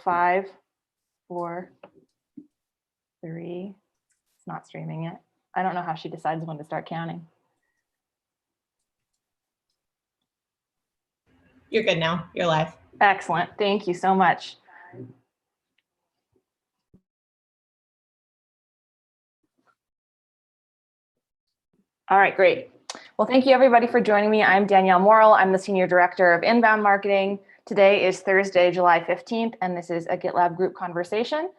5, 4, 3. It's not streaming yet. I don't know how she decides when to start counting. You're good now. You're live. Excellent. Thank you so much. All right, great. Well, thank you everybody for joining me. I'm Danielle Morrill. I'm the Senior Director of Inbound Marketing. Today is Thursday, July 15th, and this is a GitLab group conversation.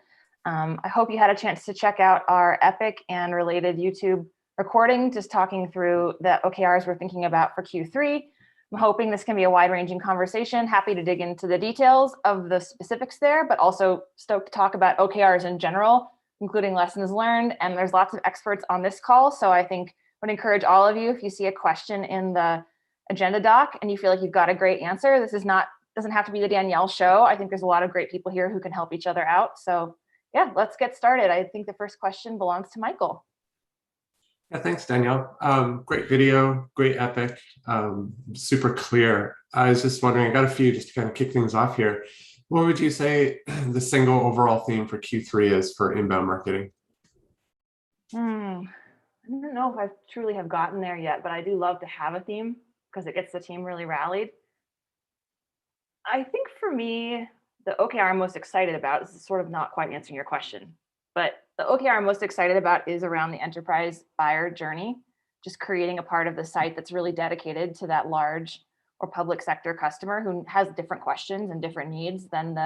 I hope you had a chance to check out our Epic and related YouTube recording, just talking through the OKRs we're thinking about for Q3. I'm hoping this can be a wide-ranging conversation. Happy to dig into the details of the specifics there, but also stoked to talk about OKRs in general, including lessons learned. And there's lots of experts on this call, so I think I would encourage all of you, if you see a question in the agenda doc and you feel like you've got a great answer, this is doesn't have to be the Danielle show. I think there's a lot of great people here who can help each other out. So yeah, let's get started. I think the first question belongs to Michael. Yeah, thanks, Danielle. Great video, great Epic, super clear. I was just wondering, I got a few just to kind of kick things off here. What would you say the single overall theme for Q3 is for inbound marketing? I don't know if I truly have gotten there yet, but I do love to have a theme because it gets the team really rallied. I think for me, the OKR I'm most excited about, this is sort of not quite answering your question, but the OKR I'm most excited about is around the enterprise buyer journey, just creating a part of the site that's really dedicated to that large or public sector customer who has different questions and different needs than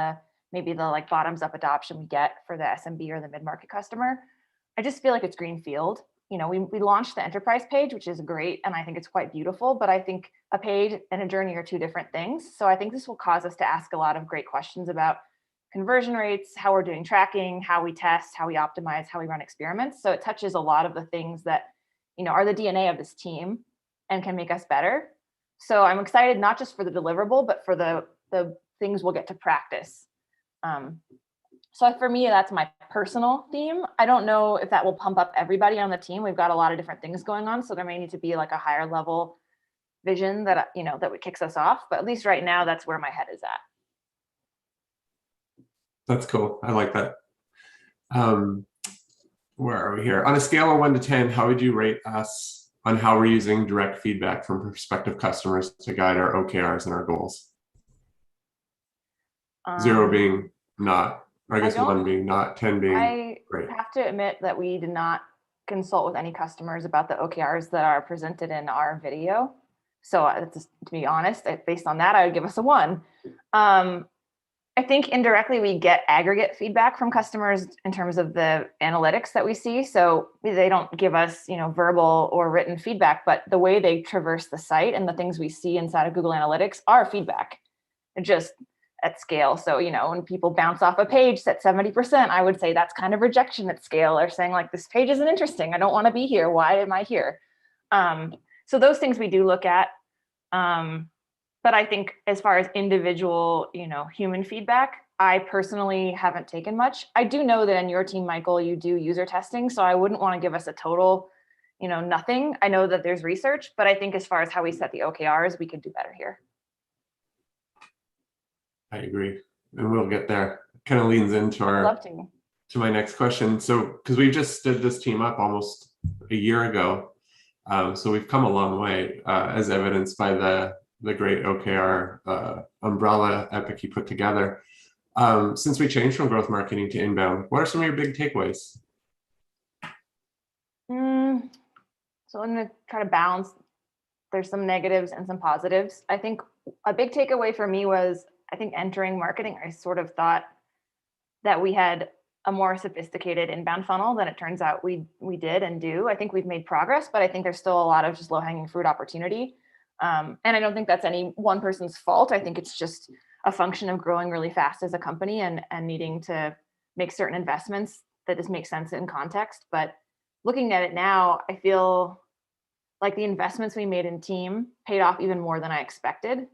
maybe the like bottoms up adoption we get for the SMB or the mid-market customer. I just feel like it's greenfield. You know, we launched the enterprise page, which is great, and I think it's quite beautiful, but I think a page and a journey are two different things. So I think this will cause us to ask a lot of great questions about conversion rates, how we're doing tracking, how we test, how we optimize, how we run experiments. So it touches a lot of the things that, you know, are the DNA of this team and can make us better. So I'm excited not just for the deliverable, but for the things we'll get to practice. So for me, that's my personal theme. I don't know if that will pump up everybody on the team. We've got a lot of different things going on. So there may need to be like a higher level vision that, you know, that kicks us off. But at least right now, that's where my head is at. That's cool. I like that. Where are we here? On a scale of 1 to 10, how would you rate us on how we're using direct feedback from prospective customers to guide our OKRs and our goals? 0 being not. Or I guess 1 being not, 10 being great. I have to admit that we did not consult with any customers about the OKRs that are presented in our video. So just to be honest, based on that, I would give us a 1. I think indirectly we get aggregate feedback from customers in terms of the analytics that we see. So they don't give us, you know, verbal or written feedback, but the way they traverse the site and the things we see inside of Google Analytics are feedback. And just at scale. So, you know, when people bounce off a page at 70%, I would say that's kind of rejection at scale, or saying like, this page isn't interesting. I don't want to be here. Why am I here? So those things we do look at. But I think as far as individual, you know, human feedback, I personally haven't taken much. I do know that in your team, Michael, you do user testing. So I wouldn't want to give us a total, you know, nothing. I know that there's research, but I think as far as how we set the OKRs, we could do better here. I agree, and we'll get there. Kind of leans into to my next question. So, because we just stood this team up almost a year ago, so we've come a long way, as evidenced by the great OKR umbrella Epic you put together. Since we changed from growth marketing to inbound, what are some of your big takeaways? So I'm going to try to balance. There's some negatives and some positives. I think a big takeaway for me was, I think entering marketing, I sort of thought that we had a more sophisticated inbound funnel than it turns out we did and do. I think we've made progress, but I think there's still a lot of just low-hanging fruit opportunity. And I don't think that's any one person's fault. I think it's just a function of growing really fast as a company and needing to make certain investments that just make sense in context. But looking at it now, I feel like the investments we made in team paid off even more than I expected.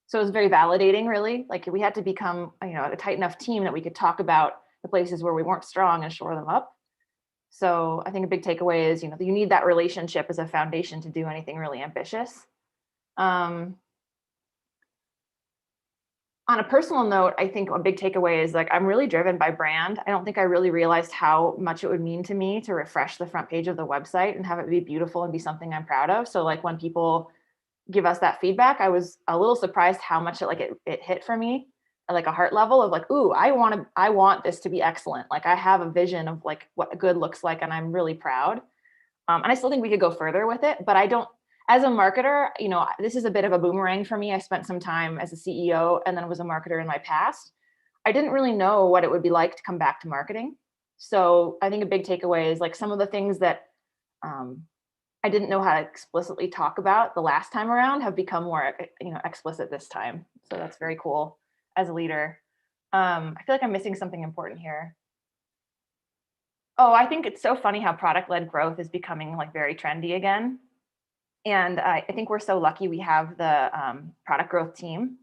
So it was very validating, really. Like we had to become, you know, a tight enough team that we could talk about the places where we weren't strong and shore them up. So I think a big takeaway is, you know, you need that relationship as a foundation to do anything really ambitious. On a personal note, I think a big takeaway is like, I'm really driven by brand. I don't think I really realized how much it would mean to me to refresh the front page of the website and have it be beautiful and be something I'm proud of. So like when people give us that feedback, I was a little surprised how much it hit for me at like a heart level of like, ooh, I want this to be excellent. Like I have a vision of like what good looks like, and I'm really proud. And I still think we could go further with it, but I don't, as a marketer, this is a bit of a boomerang for me. I spent some time as a CEO and then was a marketer in my past. I didn't really know what it would be like to come back to marketing. So I think a big takeaway is like some of the things that I didn't know how to explicitly talk about the last time around have become more, explicit this time. So that's very cool as a leader. I feel like I'm missing something important here. Oh, I think it's so funny how product-led growth is becoming like very trendy again. And I think we're so lucky we have the product growth team.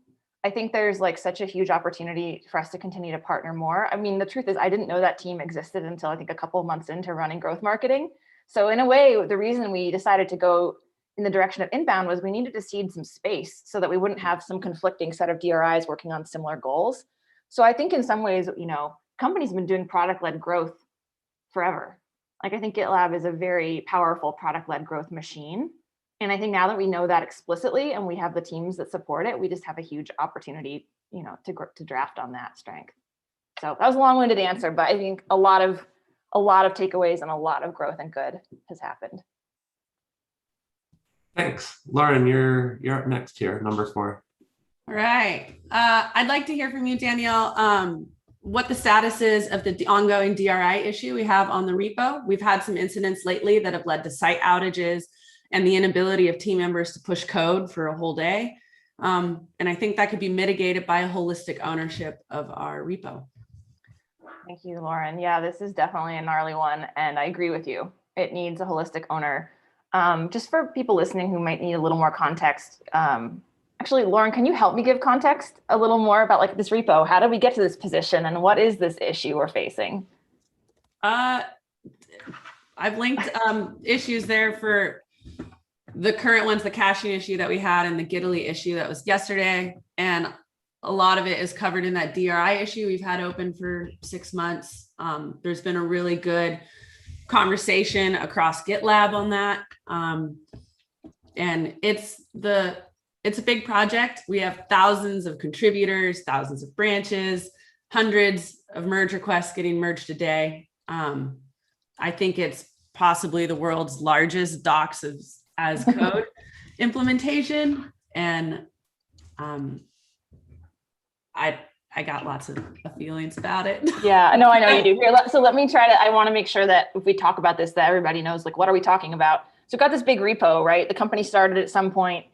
I think there's like such a huge opportunity for us to continue to partner more. I mean, the truth is I didn't know that team existed until I think a couple of months into running growth marketing. So in a way, the reason we decided to go in the direction of inbound was we needed to seed some space so that we wouldn't have some conflicting set of DRIs working on similar goals. So I think in some ways, companies have been doing product-led growth forever. Like I think GitLab is a very powerful product-led growth machine. And I think now that we know that explicitly and we have the teams that support it, we just have a huge opportunity, to draft on that strength. So that was a long-winded answer, but I think a lot of takeaways and a lot of growth and good has happened. Thanks. Lauren, you're up next here, number 4. All right. I'd like to hear from you, Danielle, what the status is of the ongoing DRI issue we have on the repo. We've had some incidents lately that have led to site outages and the inability of team members to push code for a whole day. And I think that could be mitigated by a holistic ownership of our repo. Thank you, Lauren. Yeah, this is definitely a gnarly one. And I agree with you. It needs a holistic owner. Just for people listening who might need a little more context, actually, Lauren, can you help me give context a little more about like this repo? How did we get to this position and what is this issue we're facing? I've linked issues there for the current ones, the caching issue that we had and the Giddily issue that was yesterday. And a lot of it is covered in that DRI issue we've had open for 6 months. There's been a really good conversation across GitLab on that. And it's a big project. We have thousands of contributors, thousands of branches, hundreds of merge requests getting merged a day. I think it's possibly the world's largest docs as code implementation. And I got lots of feelings about it. Yeah, no, I know you do. Here, so let me try to, I want to make sure that if we talk about this, that everybody knows, like, what are we talking about? So we've got this big repo, right? The company started at some point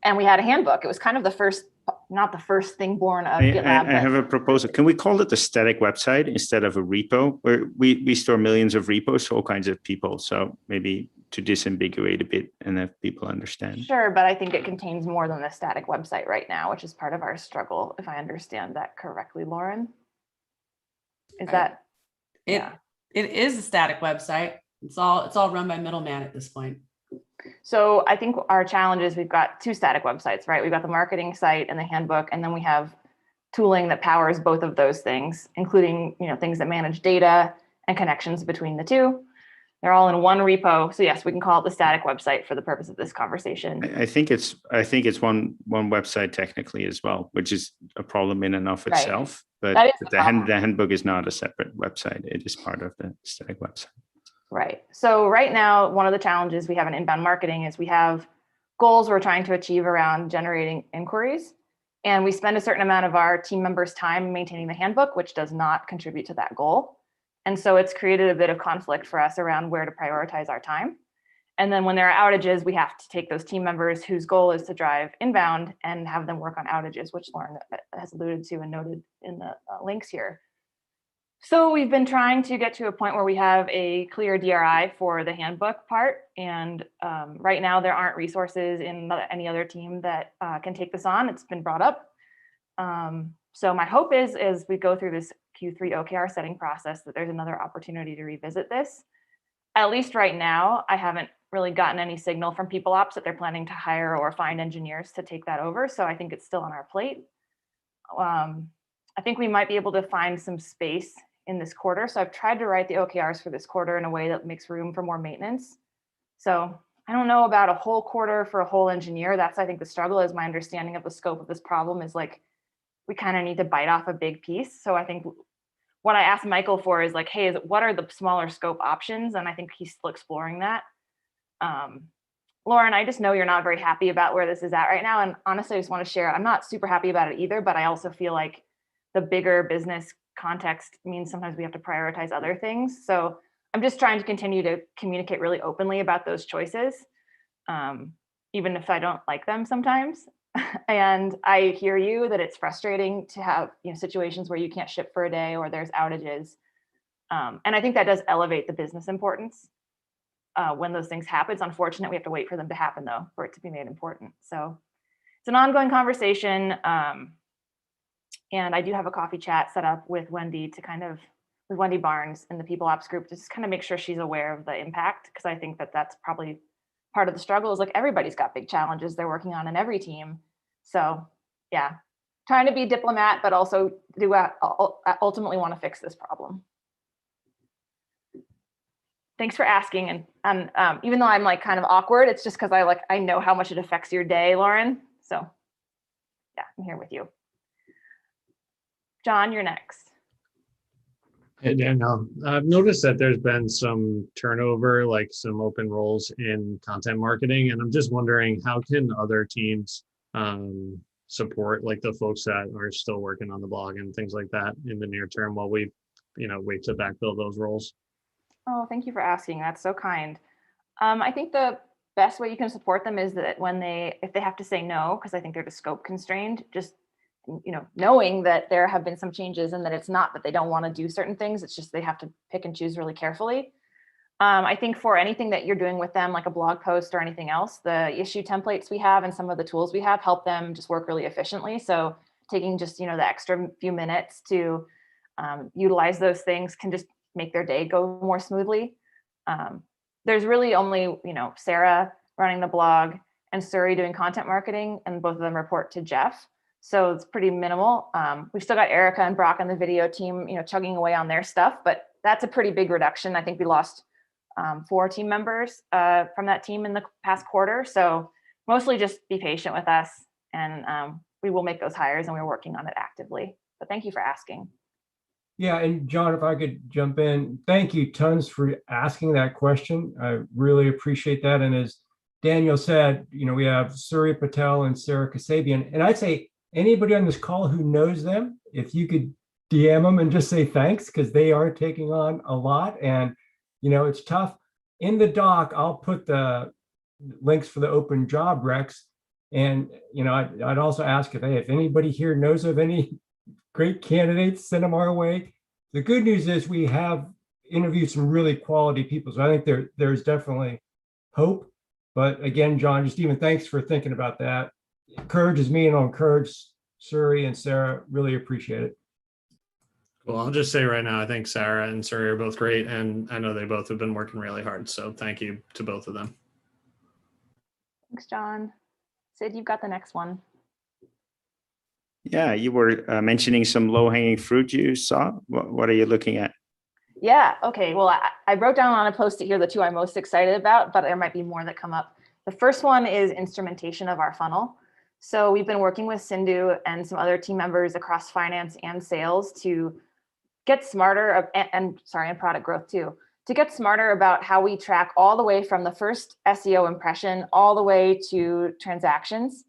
and we had a handbook. It was kind of the first, not the first thing born of GitLab. I have a proposal. Can we call it a static website instead of a repo? Where we store millions of repos to all kinds of people. So maybe to disambiguate a bit and have people understand. Sure, but I think it contains more than a static website right now, which is part of our struggle, if I understand that correctly, Lauren. Is that? It is a static website. It's all run by middleman at this point. So I think our challenge is we've got 2 static websites, right? We've got the marketing site and the handbook, and then we have tooling that powers both of those things, including things that manage data and connections between the two. They're all in one repo. So yes, we can call it the static website for the purpose of this conversation. I think it's one website technically as well, which is a problem in and of itself. But the handbook is not a separate website. It is part of the static website. Right. So right now, one of the challenges we have in inbound marketing is we have goals we're trying to achieve around generating inquiries. And we spend a certain amount of our team members' time maintaining the handbook, which does not contribute to that goal. And so it's created a bit of conflict for us around where to prioritize our time. And then when there are outages, we have to take those team members whose goal is to drive inbound and have them work on outages, which Lauren has alluded to and noted in the links here. So we've been trying to get to a point where we have a clear DRI for the handbook part. And right now there aren't resources in any other team that can take this on. It's been brought up. So my hope is, as we go through this Q3 OKR setting process, that there's another opportunity to revisit this. At least right now, I haven't really gotten any signal from people ops that they're planning to hire or find engineers to take that over. So I think it's still on our plate. I think we might be able to find some space in this quarter. So I've tried to write the OKRs for this quarter in a way that makes room for more maintenance. So I don't know about a whole quarter for a whole engineer. That's, I think, the struggle is my understanding of the scope of this problem is like, we kind of need to bite off a big piece. So I think what I asked Michael for is like, hey, what are the smaller scope options? And I think he's still exploring that. Lauren, I just know you're not very happy about where this is at right now. And honestly, I just want to share, I'm not super happy about it either, but I also feel like the bigger business context means sometimes we have to prioritize other things. So I'm just trying to continue to communicate really openly about those choices, even if I don't like them sometimes. And I hear you that it's frustrating to have situations where you can't ship for a day or there's outages. And I think that does elevate the business importance when those things happen. It's unfortunate we have to wait for them to happen though, for it to be made important. So it's an ongoing conversation. And I do have a coffee chat set up with Wendy with Wendy Barnes in the People Ops group to just kind of make sure she's aware of the impact. Cause I think that that's probably part of the struggle is like everybody's got big challenges they're working on in every team. So yeah, trying to be diplomat, but also ultimately want to fix this problem. Thanks for asking. And even though I'm like kind of awkward, it's just because I know how much it affects your day, Lauren. So yeah, I'm here with you. John, you're next. Hey, Daniel, I've noticed that there's been some turnover, like some open roles in content marketing, and I'm just wondering how can other teams support like the folks that are still working on the blog and things like that in the near term while we, wait to backfill those roles? Oh, thank you for asking. That's so kind. I think the best way you can support them is that if they have to say no, because I think they're just scope constrained, just knowing that there have been some changes and that it's not that they don't want to do certain things, it's just they have to pick and choose really carefully. I think for anything that you're doing with them, like a blog post or anything else, the issue templates we have and some of the tools we have help them just work really efficiently. So taking just, the extra few minutes to utilize those things can just make their day go more smoothly. There's really only, Sarah running the blog and Suri doing content marketing, and both of them report to Jeff. So it's pretty minimal. We've still got Erica and Brock on the video team, chugging away on their stuff, but that's a pretty big reduction. I think we lost 4 team members from that team in the past quarter. So mostly just be patient with us, and we will make those hires, and we're working on it actively. But thank you for asking. Yeah, and John, if I could jump in, thank you tons for asking that question. I really appreciate that. And as Daniel said, we have Surya Patel and Sarah Kasabian, and I'd say anybody on this call who knows them, if you could DM them and just say thanks, because they are taking on a lot, and it's tough. In the doc, I'll put the links for the open job recs, and I'd also ask if anybody here knows of any great candidates, send them our way. The good news is we have interviewed some really quality people, so I think there's definitely hope. But again, John, just even thanks for thinking about that. Encourages me, and I'll encourage Suri and Sarah. Really appreciate it. Well, I'll just say right now, I think Sarah and Suri are both great, and I know they both have been working really hard. So thank you to both of them. Thanks, John. Sid, you've got the next one. Yeah, you were mentioning some low-hanging fruit you saw. What are you looking at? Yeah, okay. Well, I wrote down on a post-it here the 2 I'm most excited about, but there might be more that come up. The first one is instrumentation of our funnel. So we've been working with Sindhu and some other team members across finance and sales to get smarter, and product growth too, to get smarter about how we track all the way from the first SEO impression all the way to transactions,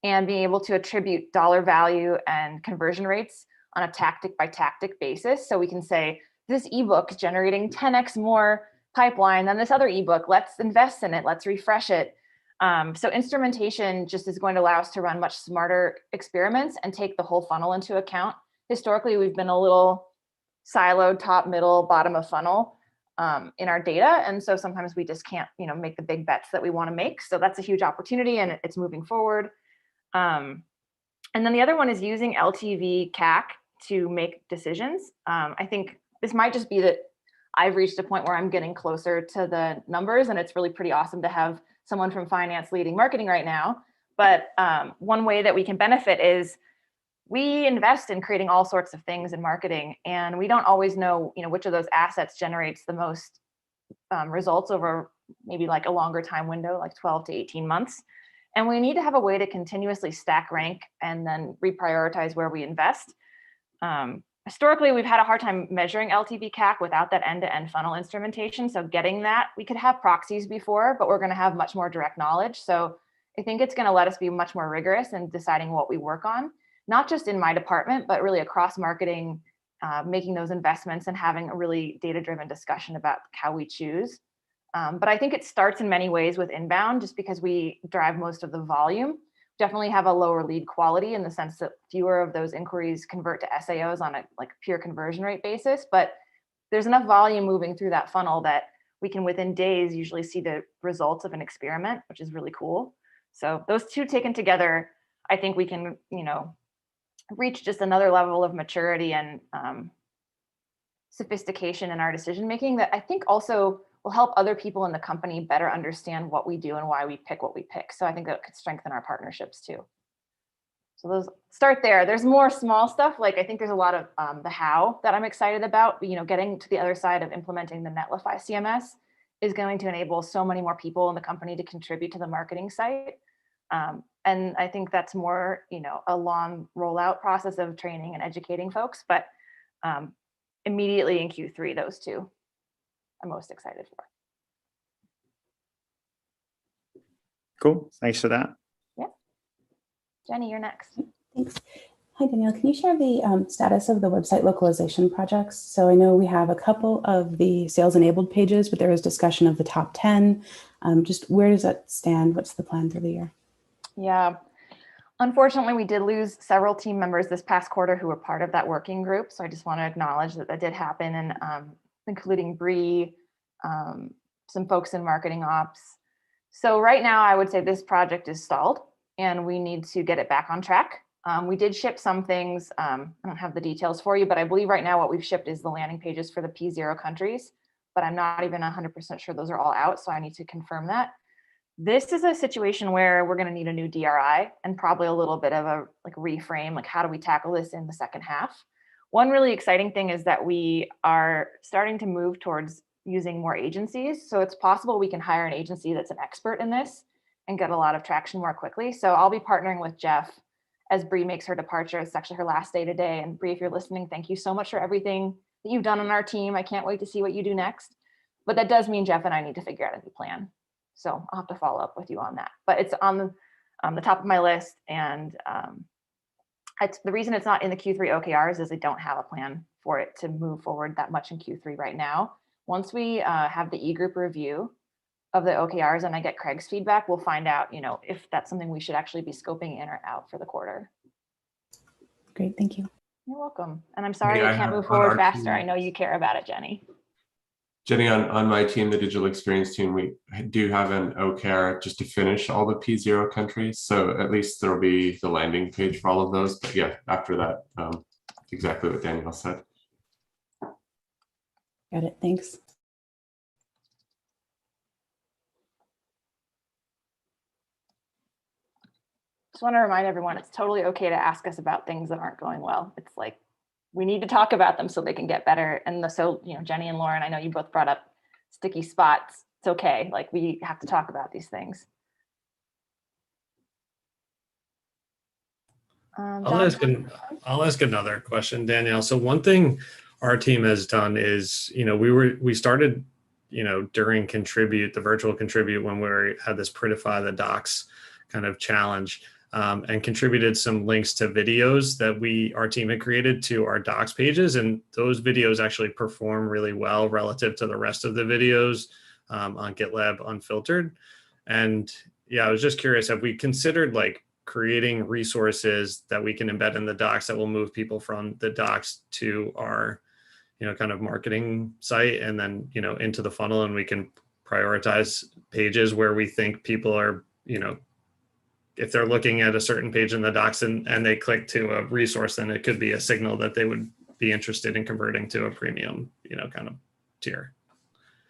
and being able to attribute dollar value and conversion rates on a tactic by tactic basis. So we can say, this ebook is generating 10x more pipeline than this other ebook. Let's invest in it. Let's refresh it. So instrumentation just is going to allow us to run much smarter experiments and take the whole funnel into account. Historically, we've been a little siloed, top, middle, bottom of funnel in our data. And so sometimes we just can't, make the big bets that we want to make. So that's a huge opportunity, and it's moving forward. And then the other one is using LTV CAC to make decisions. I think this might just be that I've reached a point where I'm getting closer to the numbers, and it's really pretty awesome to have someone from finance leading marketing right now. But one way that we can benefit is we invest in creating all sorts of things in marketing, and we don't always know, which of those assets generates the most results over maybe like a longer time window, like 12 to 18 months. And we need to have a way to continuously stack rank and then reprioritize where we invest. Historically, we've had a hard time measuring LTV CAC without that end-to-end funnel instrumentation. So getting that, we could have proxies before, but we're going to have much more direct knowledge. So I think it's going to let us be much more rigorous in deciding what we work on, not just in my department, but really across marketing, making those investments and having a really data-driven discussion about how we choose. But I think it starts in many ways with inbound, just because we drive most of the volume. Definitely have a lower lead quality in the sense that fewer of those inquiries convert to SAOs on a like pure conversion rate basis. But there's enough volume moving through that funnel that we can within days usually see the results of an experiment, which is really cool. So those two taken together, I think we can, reach just another level of maturity and sophistication in our decision making that I think also will help other people in the company better understand what we do and why we pick what we pick. So I think that could strengthen our partnerships too. So those start there. There's more small stuff. Like I think there's a lot of the how that I'm excited about. Getting to the other side of implementing the Netlify CMS is going to enable so many more people in the company to contribute to the marketing site. And I think that's more, a long rollout process of training and educating folks. But immediately in Q3, those two I'm most excited for. Cool. Thanks for that. Yeah. Jenny, you're next. Thanks. Hi, Danielle. Can you share the status of the website localization projects? So I know we have a couple of the sales enabled pages, but there was discussion of the top 10. Just where does that stand? What's the plan through the year? Yeah. Unfortunately, we did lose several team members this past quarter who were part of that working group. So I just want to acknowledge that that did happen, and including Bree, some folks in marketing ops. So right now, I would say this project is stalled and we need to get it back on track. We did ship some things. I don't have the details for you, but I believe right now what we've shipped is the landing pages for the P0 countries, but I'm not even 100% sure those are all out. So I need to confirm that. This is a situation where we're going to need a new DRI and probably a little bit of a reframe, like how do we tackle this in the second half? One really exciting thing is that we are starting to move towards using more agencies. So it's possible we can hire an agency that's an expert in this and get a lot of traction more quickly. So I'll be partnering with Jeff as Bree makes her departure. It's actually her last day today. And Bree, if you're listening, thank you so much for everything that you've done on our team. I can't wait to see what you do next. But that does mean Jeff and I need to figure out a new plan. So I'll have to follow up with you on that. But it's on the top of my list. And the reason it's not in the Q3 OKRs is I don't have a plan for it to move forward that much in Q3 right now. Once we have the e-group review of the OKRs and I get Craig's feedback, we'll find out, if that's something we should actually be scoping in or out for the quarter. Great, thank you. You're welcome. And I'm sorry I can't move forward faster. I know you care about it, Jenny. Jenny, on my team, the digital experience team, we do have an OKR just to finish all the P0 countries. So at least there'll be the landing page for all of those. But yeah, after that, exactly what Danielle said. Got it. Thanks. Just want to remind everyone, it's totally okay to ask us about things that aren't going well. It's like, we need to talk about them so they can get better. And so, Jenny and Lauren, I know you both brought up sticky spots. It's okay. Like, we have to talk about these things. I'll ask another question, Danielle. So one thing our team has done is, we started, during Contribute, the virtual Contribute, when we had this Prettify the Docs kind of challenge, and contributed some links to videos that our team had created to our Docs pages. And those videos actually perform really well relative to the rest of the videos on GitLab Unfiltered. And yeah, I was just curious, have we considered creating resources that we can embed in the Docs that will move people from the Docs to our, kind of marketing site and then, into the funnel, and we can prioritize pages where we think people are, if they're looking at a certain page in the Docs and they click to a resource, then it could be a signal that they would be interested in converting to a premium, kind of tier.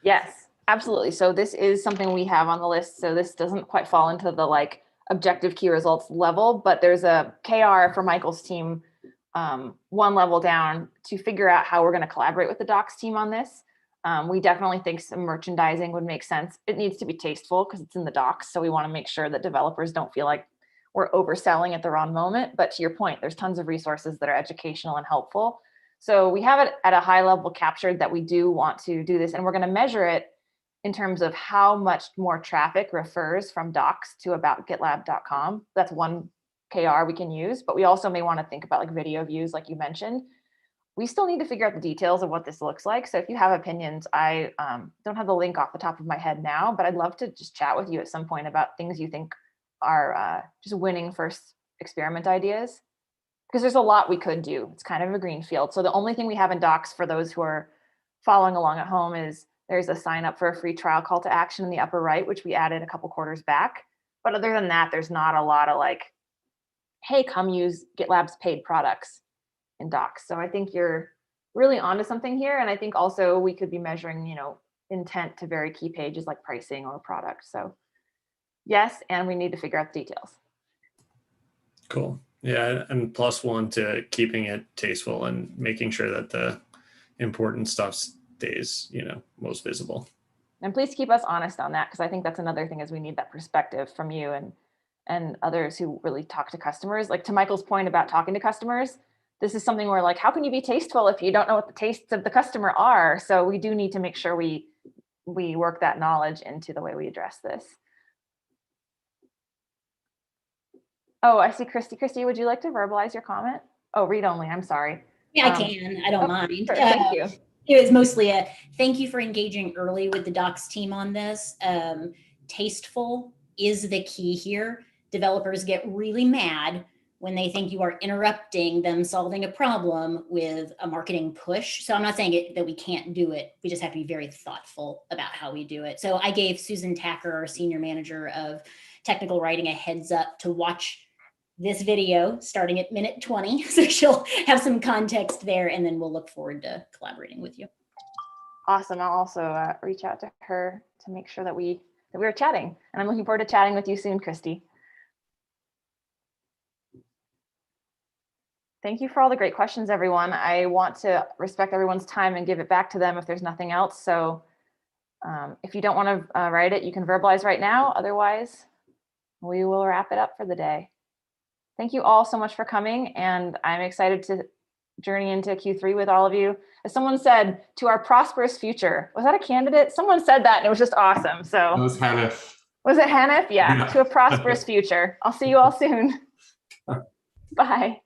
Yes, absolutely. So this is something we have on the list. So this doesn't quite fall into the objective key results level, but there's a KR for Michael's team, one level down, to figure out how we're going to collaborate with the docs team on this. We definitely think some merchandising would make sense. It needs to be tasteful because it's in the docs. So we want to make sure that developers don't feel like we're overselling at the wrong moment. But to your point, there's tons of resources that are educational and helpful. So we have it at a high level captured that we do want to do this, and we're going to measure it in terms of how much more traffic refers from docs to about.gitlab.com. That's one KR we can use, but we also may want to think about like video views, like you mentioned. We still need to figure out the details of what this looks like. So if you have opinions, I don't have the link off the top of my head now, but I'd love to just chat with you at some point about things you think are just winning first experiment ideas. Because there's a lot we could do. It's kind of a green field. So the only thing we have in docs for those who are following along at home is there's a sign up for a free trial call to action in the upper right, which we added a couple quarters back. But other than that, there's not a lot of like, hey, come use GitLab's paid products in docs. So I think you're really onto something here. And I think also we could be measuring, intent to very key pages like pricing or product. So yes, and we need to figure out the details. Cool. Yeah, and +1 to keeping it tasteful and making sure that the important stuff stays, most visible. And please keep us honest on that, because I think that's another thing is we need that perspective from you and others who really talk to customers. Like to Michael's point about talking to customers, this is something where like, how can you be tasteful if you don't know what the tastes of the customer are? So we do need to make sure we work that knowledge into the way we address this. Oh, I see Christy. Christy, would you like to verbalize your comment? Oh, read only. I'm sorry. Yeah, I can. I don't mind. Sure, thank you. It was mostly a thank you for engaging early with the docs team on this. Tasteful is the key here. Developers get really mad when they think you are interrupting them solving a problem with a marketing push. So I'm not saying that we can't do it. We just have to be very thoughtful about how we do it. So I gave Susan Tacker, our senior manager of technical writing, a heads up to watch this video starting at minute 20. So she'll have some context there, and then we'll look forward to collaborating with you. Awesome. I'll also reach out to her to make sure that we were chatting. And I'm looking forward to chatting with you soon, Christy. Thank you for all the great questions, everyone. I want to respect everyone's time and give it back to them if there's nothing else. So if you don't want to write it, you can verbalize right now. Otherwise, we will wrap it up for the day. Thank you all so much for coming, and I'm excited to journey into Q3 with all of you. As someone said, to our prosperous future. Was that a candidate? Someone said that, and it was just awesome. So it was Hanif. Was it Hanif? Yeah, to a prosperous future. I'll see you all soon. Bye.